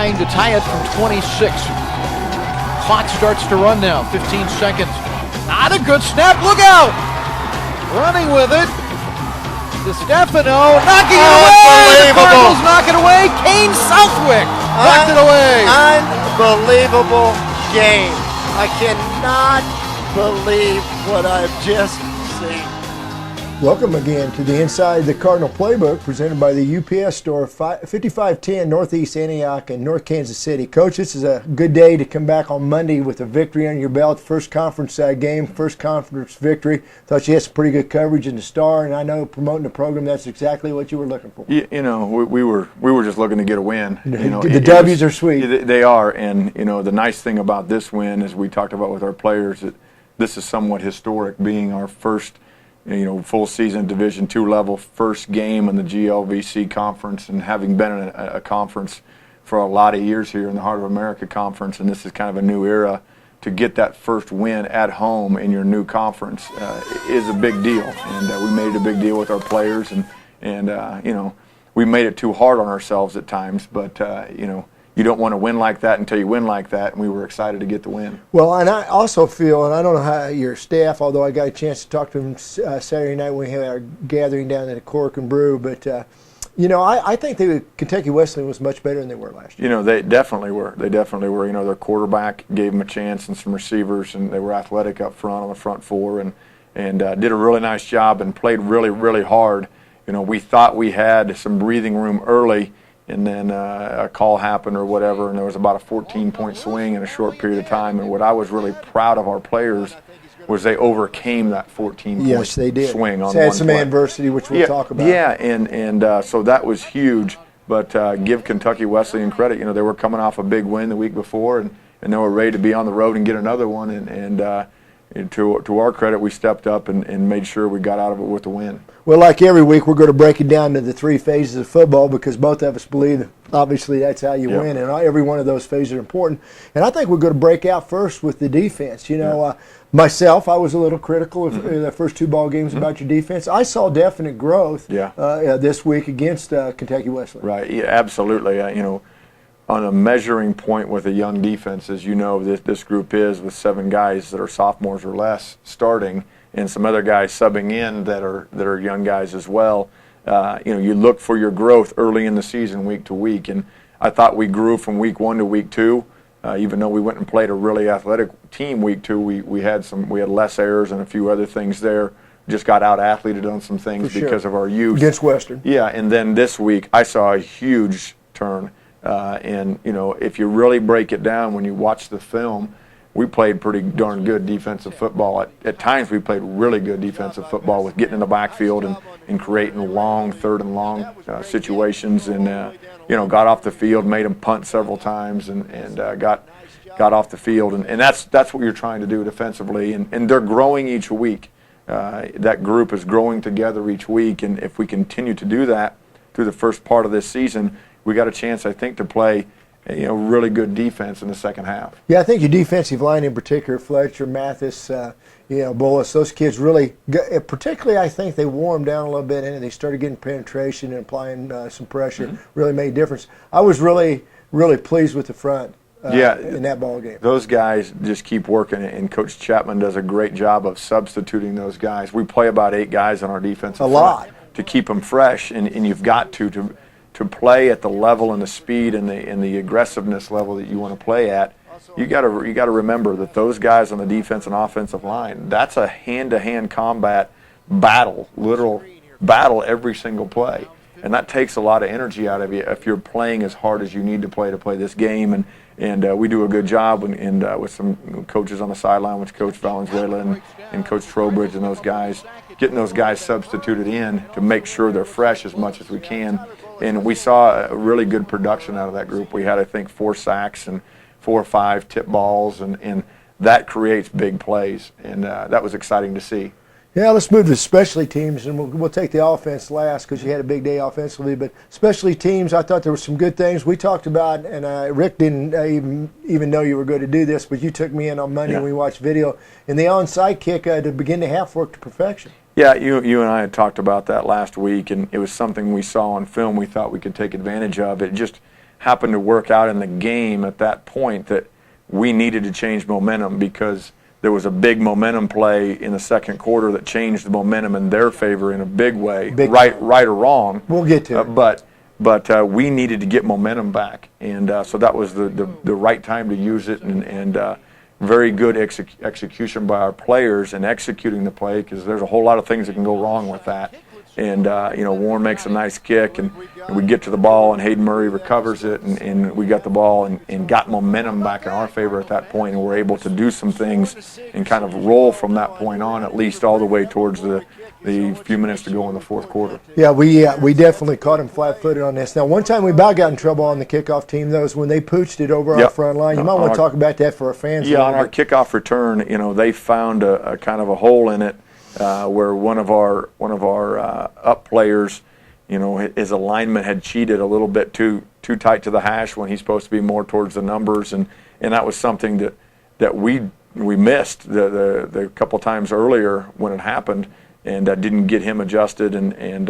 trying to tie it from 26. Clock starts to run now, 15 seconds. Not a good snap, look out! Running with it. DeStefano knocking it away! The Cardinals knock it away! Kane Southwick knocked it away! Unbelievable game. I cannot believe what I've just seen. Welcome again to the Inside the Cardinal Playbook presented by the UPS store, 5510 Northeast Antioch in North Kansas City. Coach, this is a good day to come back on Monday with a victory under your belt. First conference game, first conference victory. Thought you had some pretty good coverage in the Star, and I know promoting the program, that's exactly what you were looking for. You know, we were just looking to get a win. You know, the W's are sweet. They are, and you know, the nice thing about this win, as we talked about with our players, that this is somewhat historic, being our first, you know, full season Division II level, first game in the GLVC conference, and having been in a conference for a lot of years here in the Heart of America conference, and this is kind of a new era, to get that first win at home in your new conference is a big deal, and we made it a big deal with our players, and you know, we made it too hard on ourselves at times, but you know, you don't want to win like that until you win like that, and we were excited to get the win. Well, and I also feel, and I don't know how your staff, although I got a chance to talk to them Saturday night when we had our gathering down at the Cork and Brew, but you know, I think Kentucky Wesleyan was much better than they were last year. You know, they definitely were. They definitely were. You know, their quarterback gave them a chance and some receivers, and they were athletic up front on the front four, and did a really nice job and played really, really hard. You know, we thought we had some breathing room early, and then a call happened or whatever, and there was about a 14-point swing in a short period of time. And what I was really proud of our players was they overcame that 14-point swing on one had some play. Adversity, which we'll talk about. Yeah, and so that was huge. But give Kentucky Wesleyan credit. You know, they were coming off a big win the week before, and they were ready to be on the road and get another one. And to our credit, we stepped up and made sure we got out of it with the win. Well, like every week, we're going to break it down to the three phases of football because both of us believe that obviously that's how you win, and every one of those phases are important. And I think we're going to break out first with the defense. You know, myself, I was a little critical of the first two ball games about your defense. I saw definite growth this week against Kentucky Wesleyan. Right, yeah, absolutely. You know, on a measuring point with a young defense, as you know, this group is with 7 guys that are sophomores or less starting, and some other guys subbing in that are young guys as well. You know, you look for your growth early in the season, week to week, and I thought we grew from week 1 to week 2. Even though we went and played a really athletic team week 2, we had less errors and a few other things there. Just got out athleted on some things because of our youth against Western. Yeah, and then this week I saw a huge turn. And, you know, if you really break it down when you watch the film, we played pretty darn good defensive football. At times we played really good defensive football with getting in the backfield and creating long, third and long situations. And, you know, got off the field, made them punt several times and got off the field. And that's what you're trying to do defensively. And they're growing each week. That group is growing together each week. And if we continue to do that through the first part of this season, we got a chance, I think, to play, you know, really good defense in the second half. Yeah, I think your defensive line in particular, Fletcher, Mathis, you know, Bullis, those kids really, particularly I think they warmed down a little bit and they started getting penetration and applying some pressure, really made a difference. I was really, really pleased with the front in that ball game. Those guys just keep working, and Coach Chapman does a great job of substituting those guys. We play about 8 guys on our defensive front to keep them fresh, and you've got to play at the level and the speed and the aggressiveness level that you want to play at. You got to remember that those guys on the defense and offensive line, that's a hand-to-hand combat battle, literal battle every single play, and that takes a lot of energy out of you if you're playing as hard as you need to play this game. And we do a good job with some coaches on the sideline, with Coach Valenzuela and Coach Trowbridge and those guys, getting those guys substituted in to make sure they're fresh as much as we can. And we saw a really good production out of that group. We had, I think, 4 sacks and 4 or 5 tip balls, and that creates big plays. And that was exciting to see. Yeah, let's move to specialty teams, and we'll take the offense last because you had a big day offensively. But specialty teams, I thought there were some good things we talked about, and Rick didn't even know you were going to do this, but you took me in on Monday and we watched video. And the onside kick to begin the half worked to perfection. Yeah, you and I had talked about that last week, and it was something we saw on film we thought we could take advantage of. It just happened to work out in the game at that point that we needed to change momentum, because there was a big momentum play in the second quarter that changed the momentum in their favor in a big way, right or wrong. We'll get to it. But we needed to get momentum back, and so that was the right time to use it, and very good execution by our players in executing the play, because there's a whole lot of things that can go wrong with that. And Warren makes a nice kick, and we get to the ball, and Hayden Murray recovers it, and we got the ball and got momentum back in our favor at that point, and we're able to do some things and kind of roll from that point on, at least all the way towards the few minutes to go in the fourth quarter. Yeah, we definitely caught him flat-footed on this. Now, one time we about got in trouble on the kickoff team, though, is when they pooched it over our front line. You might want to talk about that for our fans. Yeah, on our kickoff return, they found a kind of a hole in it, where one of our up players, his alignment had cheated a little bit too tight to the hash when he's supposed to be more towards the numbers, and that was something that we missed the couple times earlier when it happened, and didn't get him adjusted, and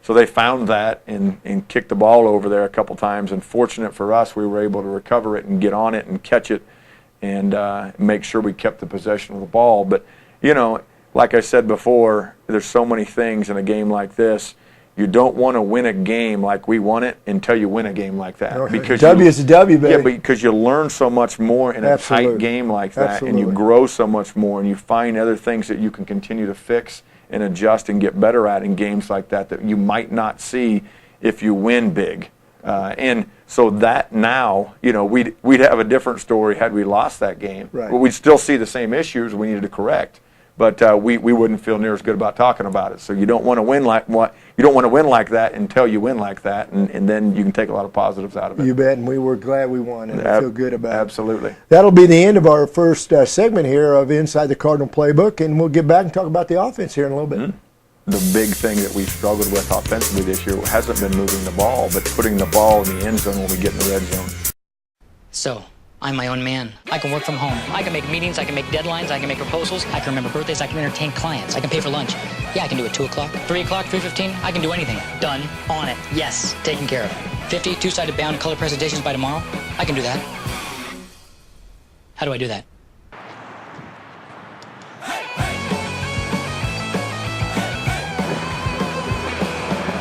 so they found that and kicked the ball over there a couple times, and fortunate for us, we were able to recover it and get on it and catch it and make sure we kept the possession of the ball. But like I said before, there's so many things in a game like this. You don't want to win a game like we won it until you win a game like that. Because W is a W, baby. Yeah, because you learn so much more in a tight game like that, and you grow so much more, and you find other things that you can continue to fix and adjust and get better at in games like that you might not see if you win big. And so that now, we'd have a different story had we lost that game. Right. But we'd still see the same issues we needed to correct. But we wouldn't feel near as good about talking about it. So you don't want to win like that until you win like that, and then you can take a lot of positives out of it. You bet, and we were glad we won, and I feel good about it. Absolutely. That'll be the end of our first segment here of Inside the Cardinal Playbook, and we'll get back and talk about the offense here in a little bit. Mm-hmm. The big thing that we've struggled with offensively this year hasn't been moving the ball, but putting the ball in the end zone when we get in the red zone. So, I'm my own man. I can work from home. I can make meetings, I can make deadlines, I can make proposals, I can remember birthdays, I can entertain clients, I can pay for lunch. Yeah, I can do it 2 o'clock, 3 o'clock, 3:15, I can do anything. Done, on it, yes, taken care of. 50 two-sided bound color presentations by tomorrow, I can do that. How do I do that?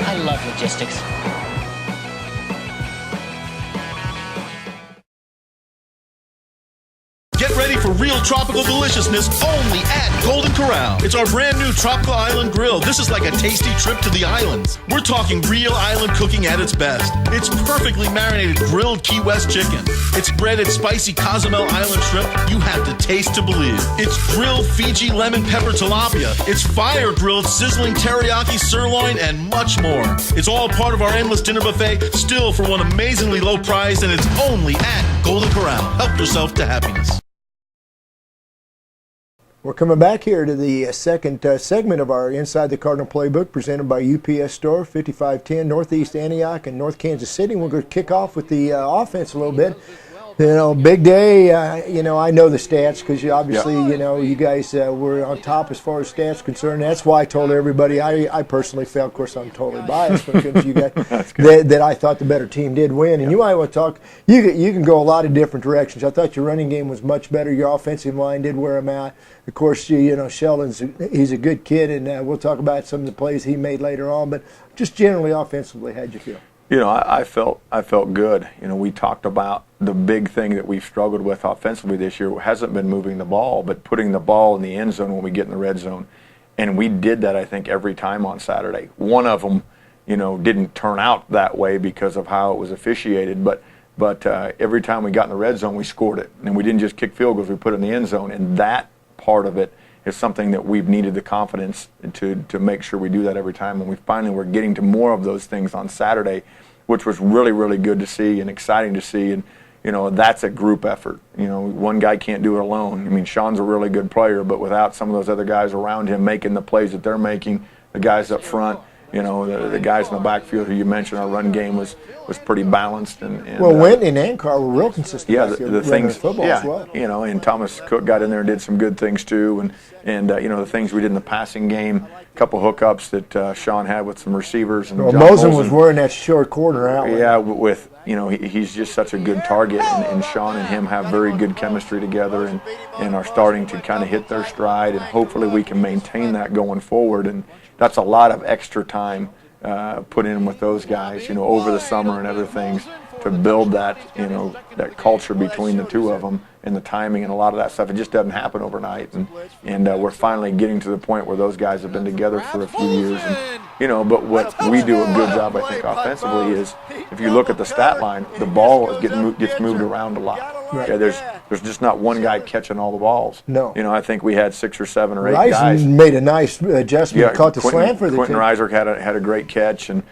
I love logistics. Get ready for real tropical deliciousness only at Golden Corral. It's our brand new Tropical Island Grill. This is like a tasty trip to the islands. We're talking real island cooking at its best. It's perfectly marinated grilled Key West chicken. It's breaded spicy Cozumel Island shrimp you have to taste to believe. It's grilled Fiji lemon pepper tilapia. It's fire grilled sizzling teriyaki sirloin and much more. It's all part of our endless dinner buffet, still for one amazingly low price, and it's only at Golden Corral. Help yourself to happiness. We're coming back here to the second segment of our Inside the Cardinal Playbook presented by UPS Store, 5510 Northeast Antioch and North Kansas City. We're going to kick off with the offense a little bit. Big day. I know the stats because obviously, you guys were on top as far as stats concerned. That's why I told everybody I personally felt, of course, I'm totally biased when it comes to you guys, that I thought the better team did win. And you might want to talk. You can go a lot of different directions. I thought your running game was much better. Your offensive line did wear them out. Of course, Sheldon's he's a good kid, and we'll talk about some of the plays he made later on. But just generally offensively, how'd you feel? I felt good. We talked about the big thing that we've struggled with offensively this year hasn't been moving the ball, but putting the ball in the end zone when we get in the red zone. And we did that, I think, every time on Saturday. One of them, didn't turn out that way because of how it was officiated, but every time we got in the red zone, we scored it. And we didn't just kick field goals, we put it in the end zone. And that part of it is something that we've needed the confidence to make sure we do that every time. And we finally were getting to more of those things on Saturday, which was really, really good to see and exciting to see. And, that's a group effort. One guy can't do it alone. I mean, Sean's a really good player, but without some of those other guys around him making the plays that they're making, the guys up front, the guys in the backfield who you mentioned, our run game was pretty balanced. And Whitney and Ankar were real consistent. Yeah, the things, football as well. And Thomas Cook got in there and did some good things too. And the things we did in the passing game, a couple hookups that Sean had with some receivers. And Mosen was wearing that short corner out. Yeah, with he's just such a good target, and Sean and him have very good chemistry together, and are starting to kind of hit their stride, and hopefully we can maintain that going forward. And that's a lot of extra time put in with those guys, over the summer and other things, to build that, that culture between the two of them, and the timing and a lot of that stuff. It just doesn't happen overnight, and we're finally getting to the point where those guys have been together for a few years. And, but what we do a good job, I think, offensively is, if you look at the stat line, the ball gets moved around a lot. Right. Okay, there's just not one guy catching all the balls. No. I think we had 6 or 7 or 8 Rice guys. made a nice adjustment, caught the slam for the Quentin team. Reiser had a great catch, and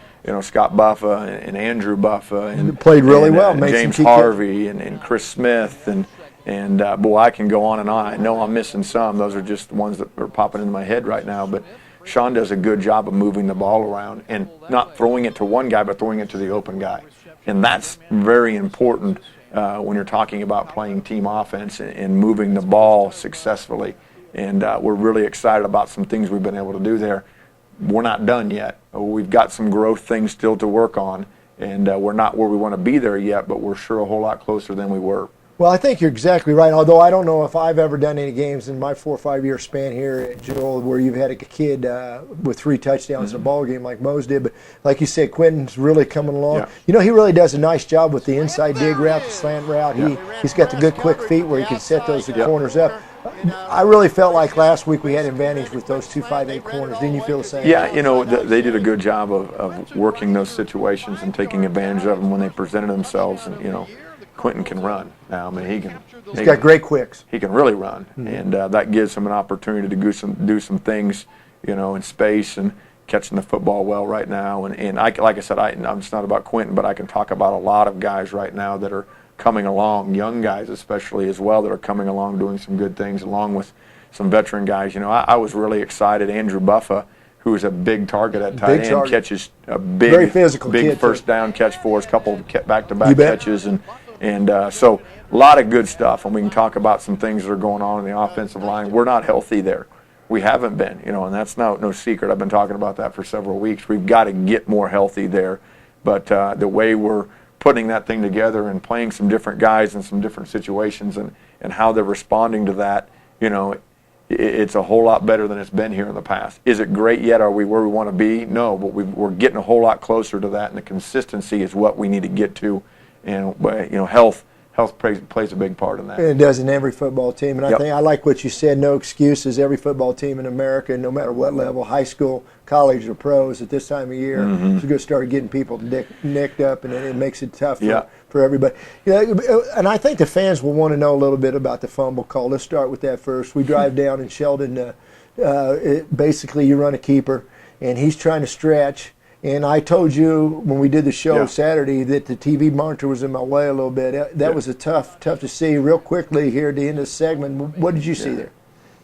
Scott Buffa and Andrew Buffa and played really well. Made James some Harvey and Chris Smith and boy, I can go on and on. I know I'm missing some. Those are just the ones that are popping into my head right now. But Sean does a good job of moving the ball around and not throwing it to one guy, but throwing it to the open guy. And that's very important when you're talking about playing team offense and moving the ball successfully. And we're really excited about some things we've been able to do there. We're not done yet. We've got some growth things still to work on, and we're not where we want to be there yet, but we're sure a whole lot closer than we were. Well, I think you're exactly right, although I don't know if I've ever done any games in my 4 or 5 year span here at Joel where you've had a kid with 3 touchdowns in a ball game like Mose did. But like you said, Quentin's really coming along. Yeah. He really does a nice job with the inside dig route, the slant route. He's got the good quick feet where he can set those corners up. I really felt like last week we had advantage with those 2 5-8 corners. Didn't you feel the same? Yeah, they did a good job of working those situations and taking advantage of them when they presented themselves. And, Quentin can run now. I mean, He's got great quicks. He can really run, and that gives him an opportunity to do some things, in space and catching the football well right now. And like I said, it's not about Quentin, but I can talk about a lot of guys right now that are coming along, young guys especially as well, that are coming along doing some good things, along with some veteran guys. I was really excited. Andrew Buffa, who is a big target at tight end, catches a big, very physical big kid, first too. down catch for us, couple of back-to-back catches, and so a lot of good stuff. And we can talk about some things that are going on in the offensive line. We're not healthy there. We haven't been, and that's no secret. I've been talking about that for several weeks. We've got to get more healthy there. But the way we're putting that thing together and playing some different guys in some different situations and how they're responding to that, it's a whole lot better than it's been here in the past. Is it great yet? Are we where we want to be? No, but we're getting a whole lot closer to that, and the consistency is what we need to get to. And health plays a big part in that. And it does in every football team. And I think I like what you said, no excuses. Every football team in America, no matter what level, high school, college, or pros, at this time of year, is going to start getting people nicked up, and it makes it tough for everybody. And I think the fans will want to know a little bit about the fumble call. Let's start with that first. We drive down in Sheldon. Basically, you run a keeper, and he's trying to stretch. And I told you when we did the show Saturday that the TV monitor was in my way a little bit. That was tough to see. Real quickly here at the end of the segment, what did you see there?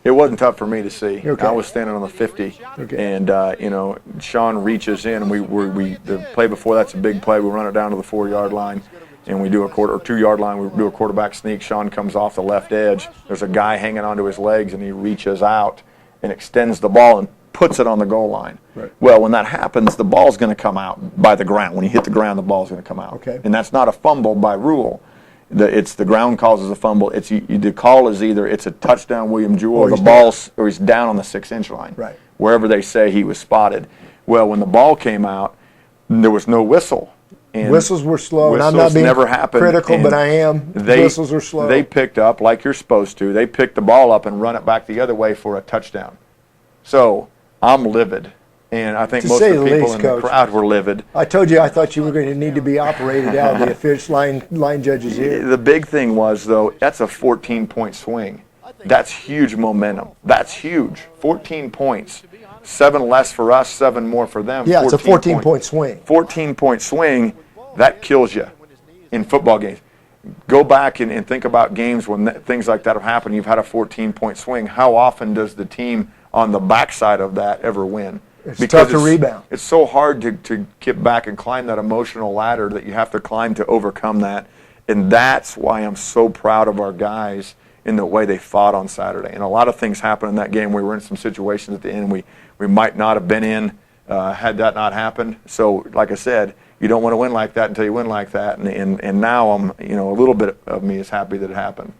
It wasn't tough for me to see. Okay. I was standing on the 50, and Sean reaches in, and the play before that's a big play. We run it down to the 4-yard line, and we do a 2-yard line. We do a quarterback sneak. Sean comes off the left edge. There's a guy hanging onto his legs, and he reaches out and extends the ball and puts it on the goal line. Right. Well, when that happens, the ball's going to come out by the ground. When you hit the ground, the ball's going to come out. Okay. And that's not a fumble by rule. It's the ground causes a fumble. The call is either it's a touchdown, William Jewell, or he's down on the 6-inch line. Right. Wherever they say he was spotted. Well, when the ball came out, there was no whistle. And whistles were slow. Whistles and I'm not being never happened, critical, but I am. Whistles were slow. They picked up, like you're supposed to, they picked the ball up and run it back the other way for a touchdown. So I'm livid, and I think most of the people in the crowd were livid. I told you I thought you were going to need to be operated out of the official line judges here. The big thing was, though, that's a 14-point swing. That's huge momentum. That's huge. 14 points. 7 less for us, 7 more for them. Yeah, it's a 14-point swing. 14-point swing, that kills you in football games. Go back and think about games when things like that have happened. You've had a 14-point swing. How often does the team on the backside of that ever win? It's tough to rebound. It's so hard to get back and climb that emotional ladder that you have to climb to overcome that. And that's why I'm so proud of our guys in the way they fought on Saturday. And a lot of things happened in that game. We were in some situations at the end we might not have been in had that not happened. So, like I said, you don't want to win like that until you win like that. And now I'm, a little bit of me is happy that it happened.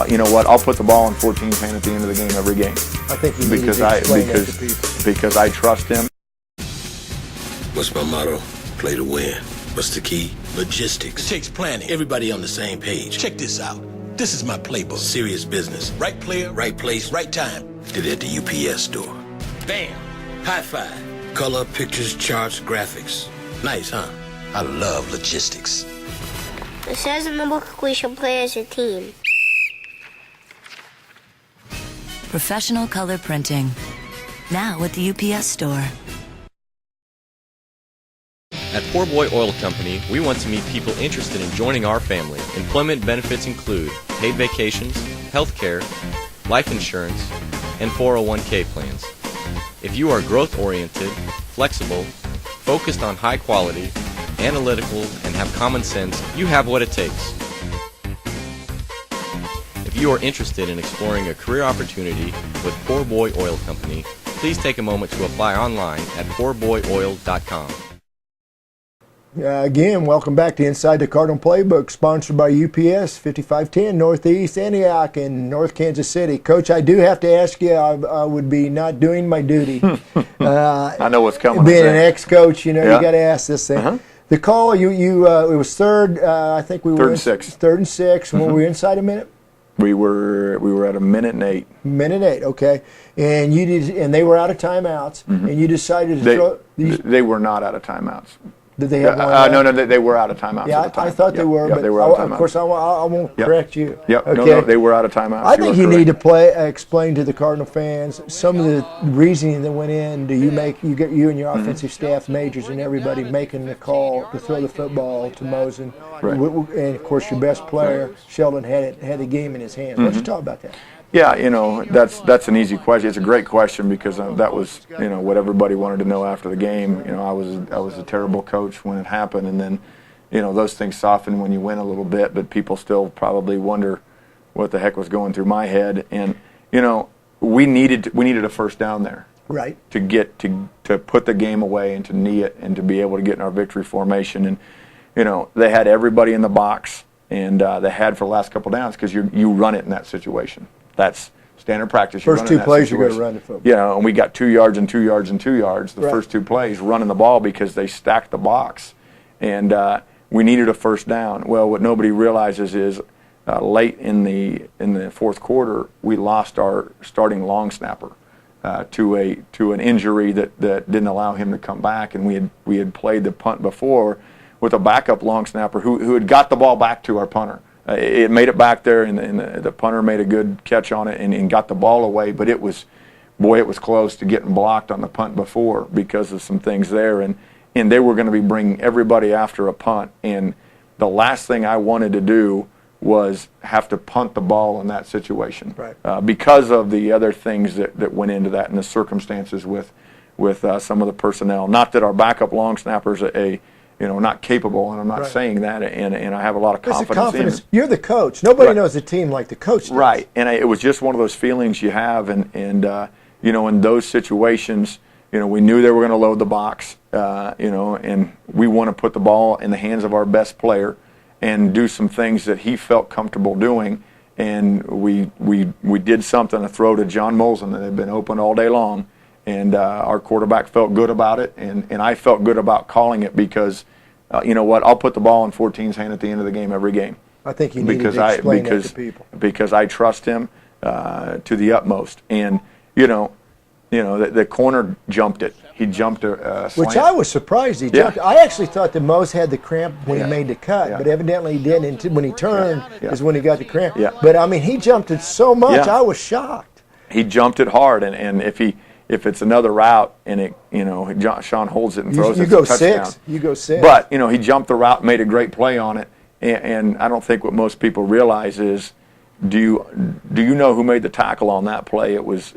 You know what? I'll put the ball in 14's hand at the end of the game every game. I think you need to explain that to people. Because I trust him. What's my motto? Play to win. What's the key? Logistics. Takes planning. Everybody on the same page. Check this out. This is my playbook. Serious business. Right player, right place, right time. Did it at the UPS store. Bam! High five. Color, pictures, charts, graphics. Nice, huh? I love logistics. It says in the book we should play as a team. Professional color printing. Now at the UPS store. At Poor Boy Oil Company, we want to meet people interested in joining our family. Employment benefits include paid vacations, health care, life insurance, and 401k plans. If you are growth-oriented, flexible, focused on high quality, analytical, and have common sense, you have what it takes. If you are interested in exploring a career opportunity with Poor Boy Oil Company, please take a moment to apply online at poorboyoil.com. Again, welcome back to Inside the Cardinal Playbook, sponsored by UPS, 5510 Northeast Antioch in North Kansas City. Coach, I do have to ask you, I would be not doing my duty. I know what's coming. Being an ex-coach, you got to ask this thing. Uh-huh. The call, it was third, I think we were. Third and six. Third and six. Were we inside a minute? We were at a minute and 8. Minute 8, okay. And they were out of timeouts, and you decided to throw. They were not out of timeouts. Did they have one? No, they were out of timeouts. Yeah, at the time. I thought they were, but they were out of timeouts. Of course I won't correct you. Yep. Okay. No, they were out of timeouts. I think you need to explain to the Cardinal fans some of the reasoning that went in. You and your offensive staff, majors, and everybody making the call to throw the football to Mosen, right. And of course your best player, Sheldon, had the game in his hands. Why don't you talk about that? Yeah, that's an easy question. It's a great question because that was what everybody wanted to know after the game. I was a terrible coach when it happened, and then those things soften when you win a little bit, but people still probably wonder what the heck was going through my head. And we needed a first down there, right, to get to put the game away and to knee it and to be able to get in our victory formation. And they had everybody in the box, and they had for the last couple downs because you run it in that situation. That's standard practice. First two plays, you're going to run the football. And we got 2 yards and 2 yards and 2 yards. The first 2 plays running the ball because they stacked the box. And we needed a first down. Well, what nobody realizes is late in the fourth quarter, we lost our starting long snapper to an injury that didn't allow him to come back. And we had played the punt before with a backup long snapper who had got the ball back to our punter. It made it back there, and the punter made a good catch on it and got the ball away. But it was close to getting blocked on the punt before because of some things there. And they were going to be bringing everybody after a punt. And the last thing I wanted to do was have to punt the ball in that situation, right. Because of the other things that went into that and the circumstances with some of the personnel. Not that our backup long snapper's not capable, and I'm not saying that, and I have a lot of confidence in him. You're the coach. Nobody knows the team like the coach does. Right, and it was just one of those feelings you have, and in those situations, we knew they were going to load the box, and we want to put the ball in the hands of our best player and do some things that he felt comfortable doing, and we did something, a throw to John Molson that had been open all day long. And our quarterback felt good about it, and I felt good about calling it because, I'll put the ball in 14's hand at the end of the game every game. I think you need to explain that to people. Because I trust him to the utmost. And, the corner jumped it. He jumped a slant. Which I was surprised he jumped. I actually thought that Mose had the cramp when he made the cut, but evidently he didn't. And when he turned is when he got the cramp. Yeah. But, he jumped it so much, I was shocked. He jumped it hard, and if it's another route and Sean holds it and throws it, it's a touchdown. You go 6. But he jumped the route, made a great play on it, and I don't think what most people realize is, do you know who made the tackle on that play? It was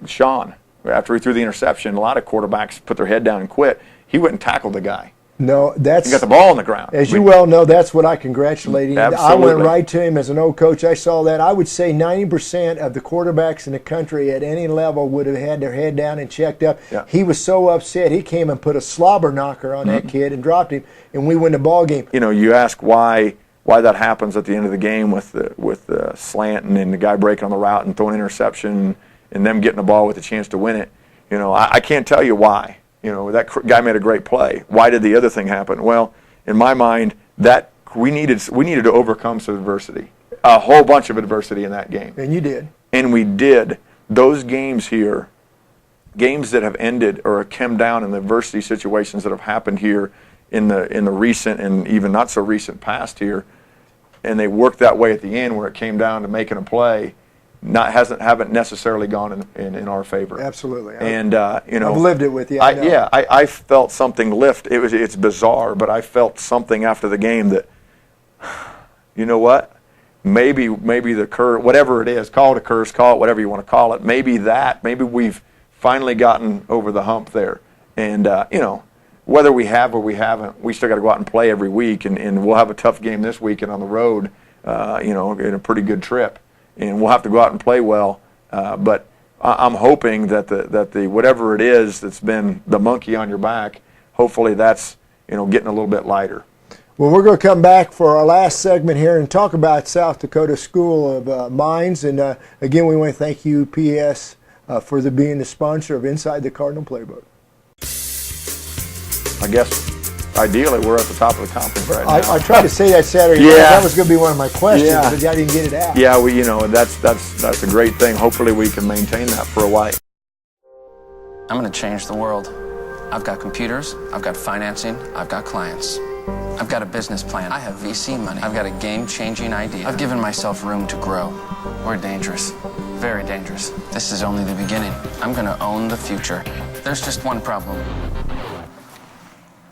Sean. After he threw the interception, a lot of quarterbacks put their head down and quit. He went and tackled the guy. No, that's You got the ball on the ground. As you well know, that's what I congratulate him. Absolutely. I went right to him as an old coach. I saw that. I would say 90% of the quarterbacks in the country at any level would have had their head down and checked up. Yeah. He was so upset. He came and put a slobber knocker on that kid and dropped him, and we win the ball game. You know, you ask why that happens at the end of the game with the slant and the guy breaking on the route and throwing an interception and them getting the ball with a chance to win it. You know, I can't tell you why. You know, that guy made a great play. Why did the other thing happen? Well, in my mind, that we needed to overcome some adversity, a whole bunch of adversity in that game. And you did. And we did. Those games here, games that have ended or come down in the adversity situations that have happened here in the recent and even not so recent past here, and they worked that way at the end where it came down to making a play. Haven't necessarily gone in our favor. Absolutely. And you know, I've lived it with you. I felt something lift. It's bizarre, but I felt something after the game that, you know what, maybe the curse, whatever it is, call it a curse, call it whatever you want to call it. Maybe we've finally gotten over the hump there. And you know, whether we have or we haven't, we still got to go out and play every week, and we'll have a tough game this weekend on the road. You know, in a pretty good trip. And we'll have to go out and play well, but I'm hoping that the whatever it is that's been the monkey on your back, hopefully that's, you know, getting a little bit lighter. Well, we're going to come back for our last segment here and talk about South Dakota School of Mines. And again, we want to thank UPS for being the sponsor of Inside the Cardinal Playbook. I guess ideally we're at the top of the conference right now. I tried to say that Saturday night. That was going to be one of my questions, but I didn't get it out. Yeah, you know, that's a great thing. Hopefully we can maintain that for a while. I'm going to change the world. I've got computers, I've got financing, I've got clients. I've got a business plan. I have VC money. I've got a game-changing idea. I've given myself room to grow. We're dangerous. Very dangerous. This is only the beginning. I'm going to own the future. There's just one problem.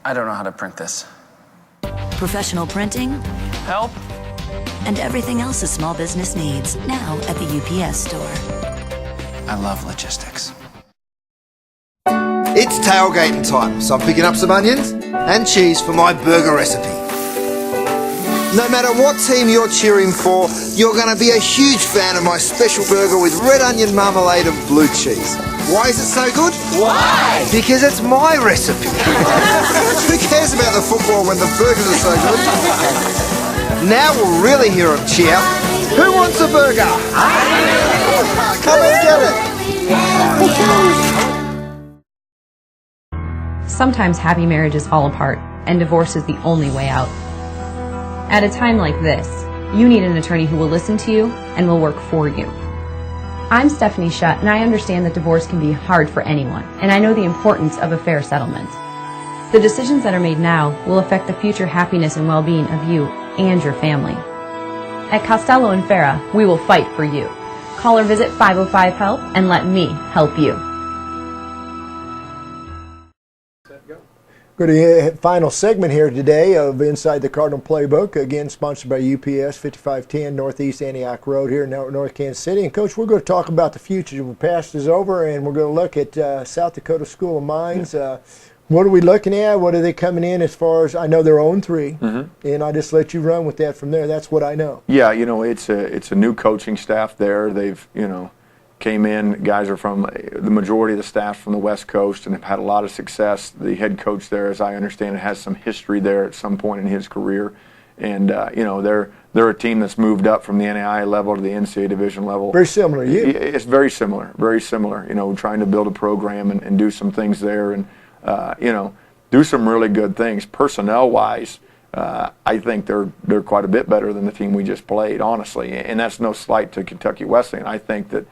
I don't know how to print this. Professional printing. Help? And everything else a small business needs, now at the UPS store. I love logistics. It's tailgating time, so I'm picking up some onions and cheese for my burger recipe. No matter what team you're cheering for, you're going to be a huge fan of my special burger with red onion marmalade and blue cheese. Why is it so good? Why? Because it's my recipe. Who cares about the football when the burgers are so good? Now we'll really hear them cheer. Who wants a burger? Come and get it. Sometimes happy marriages fall apart, and divorce is the only way out. At a time like this, you need an attorney who will listen to you and will work for you. I'm Stephanie Shutt, and I understand that divorce can be hard for anyone, and I know the importance of a fair settlement. The decisions that are made now will affect the future happiness and well-being of you and your family. At Costello and Farah, we will fight for you. Call or visit 505-HELP and let me help you. Go to the final segment here today of Inside the Cardinal Playbook, again sponsored by UPS, 5510 Northeast Antioch Road here in North Kansas City. And Coach, we're going to talk about the future. The past is over, and we're going to look at South Dakota School of Mines. What are we looking at? What are they coming in as far as, I know they're 0-3, and I just let you run with that from there. That's what I know. Yeah, you know, it's a new coaching staff there. They've, you know, came in, guys are from, the majority of the staff from the West Coast and have had a lot of success. The head coach there, as I understand it, has some history there at some point in his career. And, you know, they're a team that's moved up from the NAIA level to the NCAA division level. Very similar to you. It's very similar, you know, trying to build a program and do some things there and, you know, do some really good things. Personnel-wise, I think they're quite a bit better than the team we just played, honestly. And that's no slight to Kentucky Wesleyan. I think that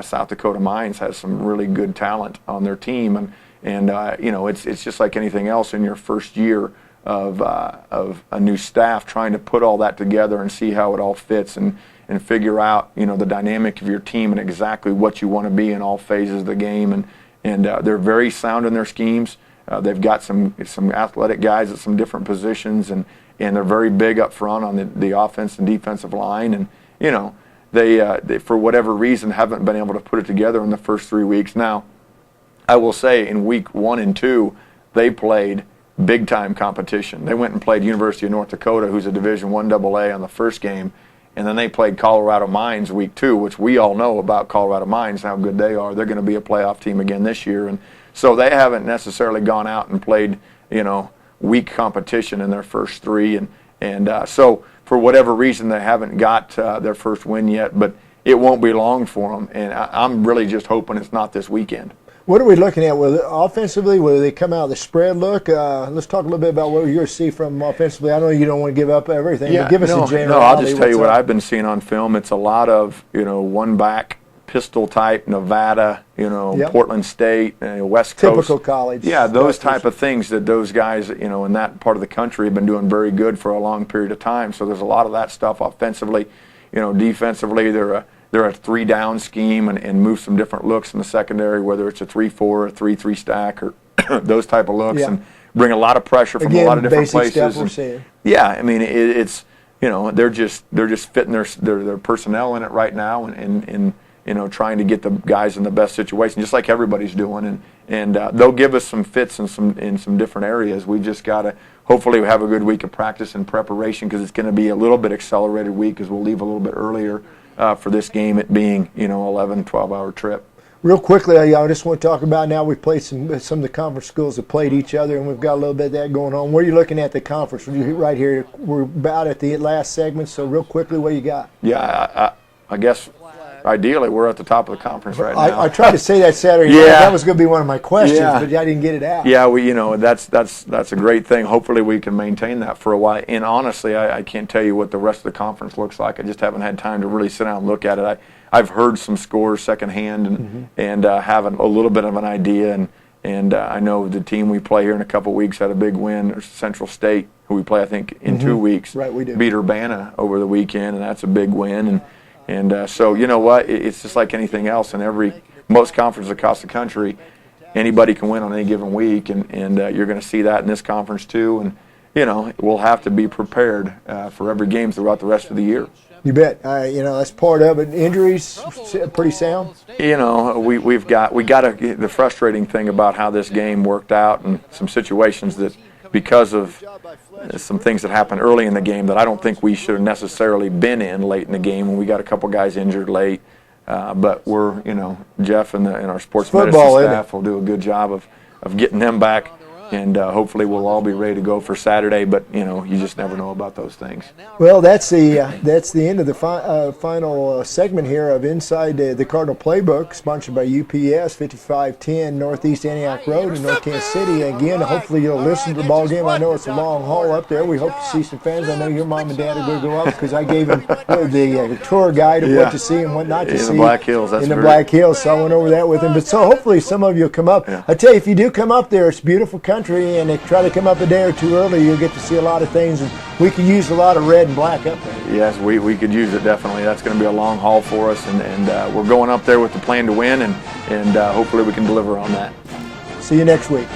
South Dakota Mines has some really good talent on their team, and you know, it's just like anything else in your first year of a new staff, trying to put all that together and see how it all fits and figure out, you know, the dynamic of your team and exactly what you want to be in all phases of the game, and they're very sound in their schemes. They've got some athletic guys at some different positions, and they're very big up front on the offense and defensive line, and you know. They, for whatever reason, haven't been able to put it together in the first 3 weeks. Now, I will say in week 1 and 2, they played big-time competition. They went and played University of North Dakota, who's a Division I AA on the first game, and then they played Colorado Mines week 2, which we all know about Colorado Mines, how good they are. They're going to be a playoff team again this year. And so they haven't necessarily gone out and played, weak competition in their first 3. And so for whatever reason, they haven't got their first win yet, but it won't be long for them. And I'm really just hoping it's not this weekend. What are we looking at? Offensively, will they come out of the spread look? Let's talk a little bit about what you're seeing from them offensively. I know you don't want to give up everything, but give us a general. No, I'll just tell you what I've been seeing on film. It's a lot of, one-back pistol type, Nevada, Portland State, West Coast. Typical college. Yeah, those type of things that those guys, in that part of the country have been doing very good for a long period of time. So there's a lot of that stuff offensively. Defensively, they're a 3-down scheme and move some different looks in the secondary, whether it's a 3-4, a 3-3 stack, or those type of looks, and bring a lot of pressure from a lot of different places. Yeah, I mean it's they're just fitting their personnel in it right now and trying to get the guys in the best situation, just like everybody's doing, and they'll give us some fits in some different areas. We just gotta hopefully have a good week of practice and preparation, because it's going to be a little bit accelerated week, because we'll leave a little bit earlier. For this game, it being 11, 12-hour trip. Real quickly, I just want to talk about now we've played some of the conference schools have played each other, and we've got a little bit of that going on. Where are you looking at the conference? Right here, we're about at the last segment, so real quickly, what you got? Yeah, I guess ideally we're at the top of the conference right now. I tried to say that Saturday night. That was going to be one of my questions, but I didn't get it out. Yeah, that's a great thing. Hopefully we can maintain that for a while. And honestly, I can't tell you what the rest of the conference looks like. I just haven't had time to really sit down and look at it. I've heard some scores secondhand and have a little bit of an idea. And I know the team we play here in a couple of weeks had a big win. There's Central State, who we play I think in 2 weeks. Right, we do. Beat Urbana over the weekend, and that's a big win. And so you know what? It's just like anything else. In most conferences across the country, anybody can win on any given week, and you're going to see that in this conference too. And we'll have to be prepared for every game throughout the rest of the year. You bet. That's part of it. Injuries pretty sound. We got the frustrating thing about how this game worked out, and some situations that, because of some things that happened early in the game that I don't think we should have necessarily been in late in the game, when we got a couple guys injured late. But we're, Jeff and our sports medicine staff will do a good job of getting them back. And hopefully we'll all be ready to go for Saturday, but you just never know about those things. Well, that's the end of the final segment here of Inside the Cardinal Playbook, sponsored by UPS, 5510 Northeast Antioch Road in North Kansas City. Again, hopefully you'll listen to the ball game. I know it's a long haul up there. We hope to see some fans. I know your mom and dad are going to go up, because I gave them the tour guide of what to see and what not to see. In the Black Hills. Black Hills, so I went over that with them. But so hopefully some of you will come up. I tell you, if you do come up there, it's beautiful country, and if you try to come up a day or two early, you'll get to see a lot of things, and we could use a lot of red and black up there. Yes, we could use it, definitely. That's going to be a long haul for us, and we're going up there with the plan to win, and hopefully we can deliver on that. See you next week.